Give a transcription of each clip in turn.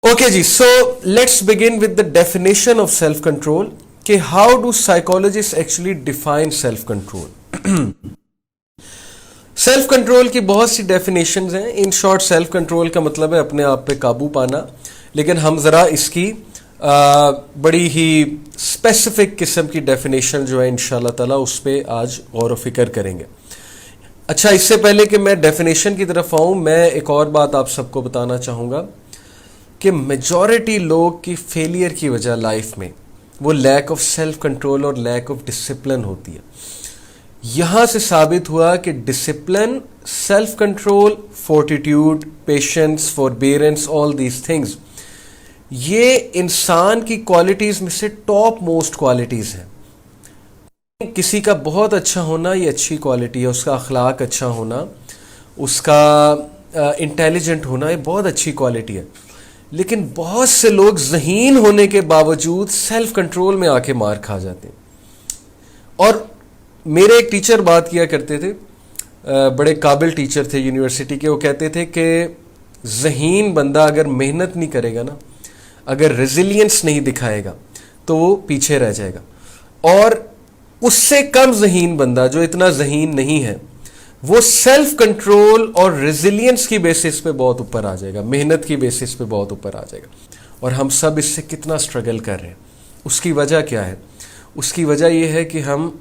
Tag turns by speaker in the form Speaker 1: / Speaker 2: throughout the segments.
Speaker 1: Okay ji, so let's begin with the definition of self-control. कि how do psychologists actually define self-control? Self control की बहुत सी definitions हैं. In short self control का मतलब है अपने आप पे काबू पाना, लेकिन हम ज़रा इसकी बड़ी ही स्पेसिफिक किस्म की डेफिनेशन जो है इंशाल्लाह ताला उस पर आज गौर व फिक्र करेंगे. अच्छा, इससे पहले कि मैं डेफिनेशन की तरफ आऊँ, मैं एक और बात आप सबको बताना चाहूँगा कि मेजॉरिटी लोग की फेलियर की वजह लाइफ में वो लैक ऑफ सेल्फ कंट्रोल और लैक ऑफ डिसिप्लिन होती है. यहाँ से साबित हुआ कि discipline, self control, fortitude, patience, forbearance, all these things, ये इंसान की क्वालिटीज़ में से टॉप मोस्ट क्वालिटीज़ हैं. किसी का बहुत अच्छा होना ये अच्छी क्वालिटी है, उसका अखलाक अच्छा होना, उसका इंटेलिजेंट होना ये बहुत अच्छी क्वालिटी है. लेकिन बहुत से लोग ज़हीन होने के बावजूद सेल्फ कंट्रोल में आके मार खा जाते हैं. और मेरे एक टीचर बात किया करते थे, बड़े काबिल टीचर थे यूनिवर्सिटी के. वो कहते थे कि ज़हीन बंदा अगर मेहनत नहीं करेगा ना, अगर रेजिलियंस नहीं दिखाएगा तो वो पीछे रह जाएगा. और उससे कम ज़हीन बंदा जो इतना ज़हीन नहीं है वो सेल्फ कंट्रोल और रेजिलियंस की बेसिस पे बहुत ऊपर आ जाएगा, मेहनत की बेसिस पे बहुत ऊपर आ जाएगा. और हम सब इससे कितना स्ट्रगल कर रहे हैं. उसकी वजह क्या है? उसकी वजह यह है कि हम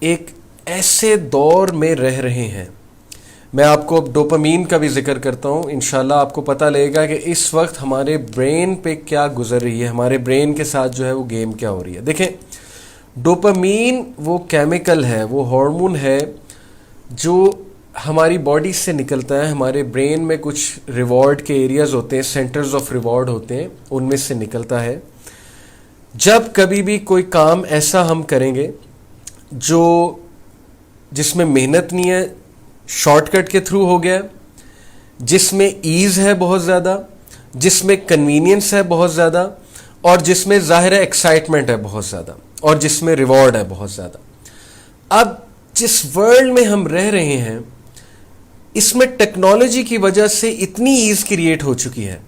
Speaker 1: एक ऐसे दौर में रह रहे हैं. मैं आपको अब डोपामीन का भी जिक्र करता हूँ. इंशाल्लाह आपको पता लगेगा कि इस वक्त हमारे ब्रेन पे क्या गुजर रही है, हमारे ब्रेन के साथ जो है वो गेम क्या हो रही है. देखें, डोपामीन वो केमिकल है, वो हार्मोन है जो हमारी बॉडी से निकलता है. हमारे ब्रेन में कुछ रिवॉर्ड के एरियाज होते हैं, सेंटर्स ऑफ रिवॉर्ड होते हैं, उनमें से निकलता है. जब कभी भी कोई काम ऐसा हम करेंगे जो जिसमें मेहनत नहीं है, शॉर्टकट के थ्रू हो गया, जिसमें ईज़ है बहुत ज़्यादा, जिसमें कन्वीनियंस है बहुत ज़्यादा, और जिसमें ज़ाहिर है एक्साइटमेंट है बहुत ज़्यादा, और जिसमें रिवॉर्ड है बहुत ज़्यादा. अब जिस वर्ल्ड में हम रह रहे हैं इसमें टेक्नोलॉजी की वजह से इतनी ईज़ क्रिएट हो चुकी है.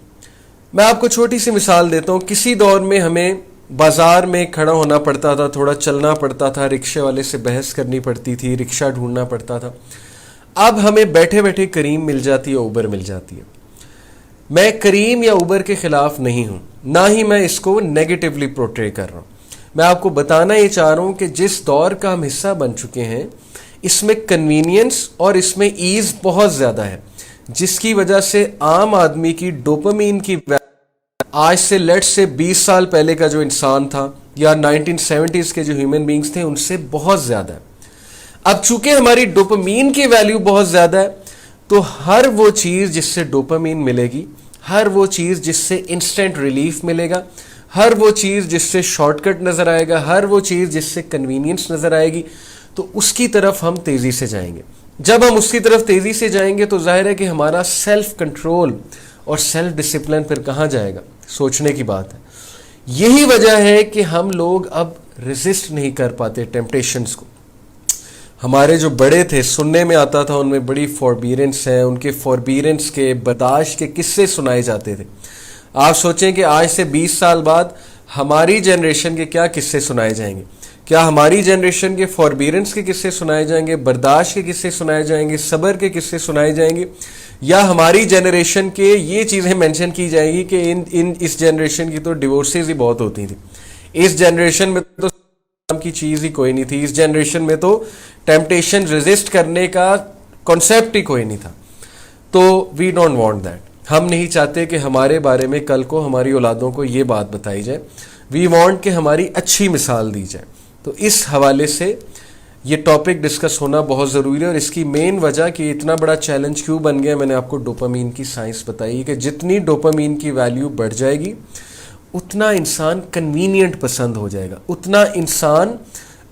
Speaker 1: मैं आपको छोटी सी मिसाल देता हूँ. किसी दौर में हमें बाज़ार में खड़ा होना पड़ता था, थोड़ा चलना पड़ता था, रिक्शे वाले से बहस करनी पड़ती थी, रिक्शा ढूंढना पड़ता था. अब हमें बैठे बैठे करीम मिल जाती है, उबर मिल जाती है. मैं करीम या उबर के ख़िलाफ़ नहीं हूँ, ना ही मैं इसको नेगेटिवली पोर्ट्रे कर रहा हूँ. मैं आपको बताना ये चाह रहा हूँ कि जिस दौर का हम हिस्सा बन चुके हैं इसमें कन्वीनियंस और इसमें ईज़ बहुत ज़्यादा है, जिसकी वजह से आम आदमी की डोपामीन की आज से लेट्स से 20 साल पहले का जो इंसान था या 1970s के जो ह्यूमन बींग्स थे उनसे बहुत ज़्यादा है. अब चूंकि हमारी डोपामीन की वैल्यू बहुत ज़्यादा है तो हर वो चीज़ जिससे डोपामीन मिलेगी, हर वो चीज़ जिससे इंस्टेंट रिलीफ मिलेगा, हर वो चीज़ जिससे शॉर्टकट नज़र आएगा, हर वो चीज़ जिससे कन्वीनियंस नज़र आएगी, तो उसकी तरफ हम तेज़ी से जाएंगे. जब हम उसकी तरफ तेज़ी से जाएंगे तो जाहिर है कि हमारा सेल्फ कंट्रोल और सेल्फ डिसिप्लिन फिर कहाँ जाएगा? सोचने की बात है. यही वजह है कि हम लोग अब रेजिस्ट नहीं कर पाते टेम्पटेशंस को. हमारे जो बड़े थे, सुनने में आता था उनमें बड़ी फॉरबीरेंस है, उनके फॉरबीरेंस के बर्दाश्त के किस्से सुनाए जाते थे. आप सोचें कि आज से 20 साल बाद हमारी जनरेशन के क्या किस्से सुनाए जाएंगे. क्या हमारी जनरेशन के फॉरबीरेंस के किस्से सुनाए जाएंगे, बर्दाश्त के किस्से सुनाए जाएंगे, सब्र के किस्से सुनाए जाएंगे, या हमारी जनरेशन के ये चीज़ें मेंशन की जाएगी कि इस जनरेशन की तो डिवोर्सेज ही बहुत होती थी, इस जनरेशन में तो की चीज़ ही कोई नहीं थी, इस जनरेशन में तो टेम्पटेशन रेजिस्ट करने का कॉन्सेप्ट ही कोई नहीं था. तो वी डोंट वांट दैट. हम नहीं चाहते कि हमारे बारे में कल को हमारी औलादों को ये बात बताई जाए. वी वांट कि हमारी अच्छी मिसाल दी जाए. तो इस हवाले से ये टॉपिक डिस्कस होना बहुत ज़रूरी है. और इसकी मेन वजह कि इतना बड़ा चैलेंज क्यों बन गया, मैंने आपको डोपामीन की साइंस बताई कि जितनी डोपामीन की वैल्यू बढ़ जाएगी उतना इंसान कन्वीनियंट पसंद हो जाएगा, उतना इंसान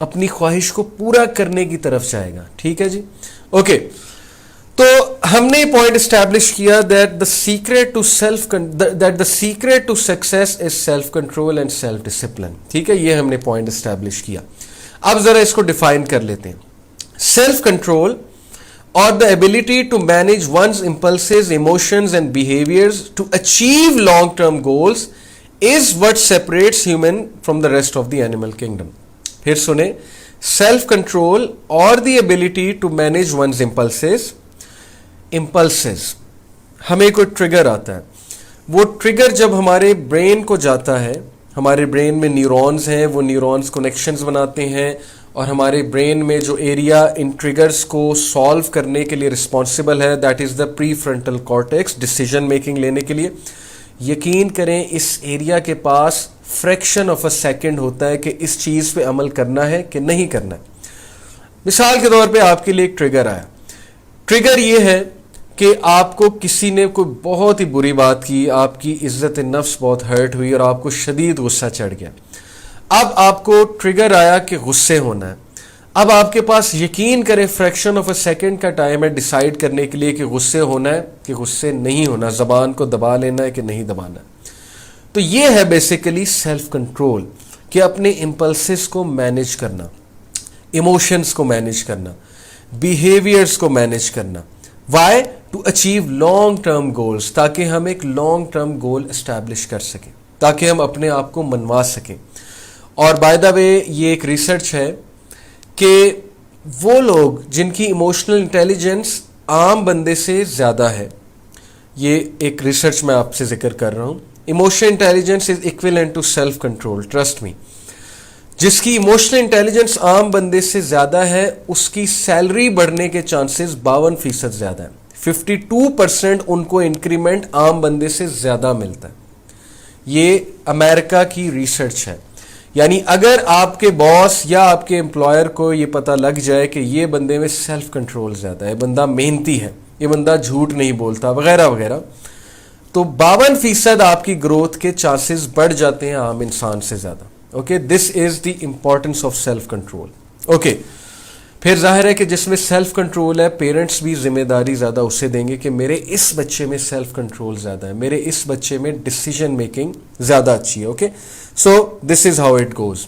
Speaker 1: अपनी ख्वाहिश को पूरा करने की तरफ जाएगा. ठीक है जी, ओके. तो हमने पॉइंट एस्टैब्लिश किया that the secret to success is self control and self discipline. ठीक है, ये हमने पॉइंट एस्टैब्लिश किया. अब जरा इसको डिफाइन कर लेते हैं. Self control or the ability to manage one's impulses, emotions and behaviors to achieve long-term goals is what separates human from the rest of the animal kingdom. फिर सुने, self control or the ability to manage one's impulses. हमें कोई trigger आता है, वो trigger जब हमारे brain को जाता है, हमारे ब्रेन में न्यूरॉन्स हैं, वो न्यूरॉन्स कनेक्शंस बनाते हैं और हमारे ब्रेन में जो एरिया इन ट्रिगर्स को सॉल्व करने के लिए रिस्पॉन्सिबल है, that is the pre frontal cortex, decision making लेने के लिए. यकीन करें इस एरिया के पास फ्रैक्शन ऑफ अ सेकंड होता है कि इस चीज़ पे अमल करना है कि नहीं करना है. मिसाल के तौर पे आपके लिए एक ट्रिगर आया. ट्रिगर ये है कि आपको किसी ने कोई बहुत ही बुरी बात की, आपकी इज्जत नफ्स बहुत हर्ट हुई और आपको शदीद गुस्सा चढ़ गया. अब आपको ट्रिगर आया कि गुस्से होना है. अब आपके पास यकीन करें फ्रैक्शन ऑफ अ सेकंड का टाइम है डिसाइड करने के लिए कि गुस्से होना है कि गुस्से नहीं होना, ज़बान को दबा लेना है कि नहीं दबाना. तो ये है बेसिकली सेल्फ कंट्रोल, कि अपने इम्पल्सेस को मैनेज करना, इमोशंस को मैनेज करना, बिहेवियर्स को मैनेज करना. Why? To achieve long term goals, ताकि हम एक लॉन्ग टर्म गोल इस्टेब्लिश कर सकें, ताकि हम अपने आप को मनवा सकें. और बाय द वे ये एक रिसर्च है कि वो लोग जिनकी इमोशनल इंटेलिजेंस आम बंदे से ज़्यादा है, ये एक रिसर्च मैं आपसे जिक्र कर रहा हूँ. Emotional intelligence is equivalent to self control, trust me. जिसकी इमोशनल इंटेलिजेंस आम बंदे से ज़्यादा है उसकी सैलरी बढ़ने के चांसेस 52% ज़्यादा है. 52% उनको इंक्रीमेंट आम बंदे से ज़्यादा मिलता है. ये अमेरिका की रिसर्च है. यानी अगर आपके बॉस या आपके एम्प्लॉयर को ये पता लग जाए कि ये बंदे में सेल्फ कंट्रोल ज़्यादा है, बंदा मेहनती है, ये बंदा झूठ नहीं बोलता वगैरह वगैरह, तो 52% आपकी ग्रोथ के चांसेस बढ़ जाते हैं आम इंसान से ज़्यादा. Okay, this is the importance of self control. Okay, फिर जाहिर है कि जिसमें सेल्फ कंट्रोल है, पेरेंट्स भी जिम्मेदारी ज़्यादा उसे देंगे कि मेरे इस बच्चे में सेल्फ कंट्रोल ज़्यादा है, मेरे इस बच्चे में डिसीजन मेकिंग ज़्यादा अच्छी है. Okay, so this is how it goes.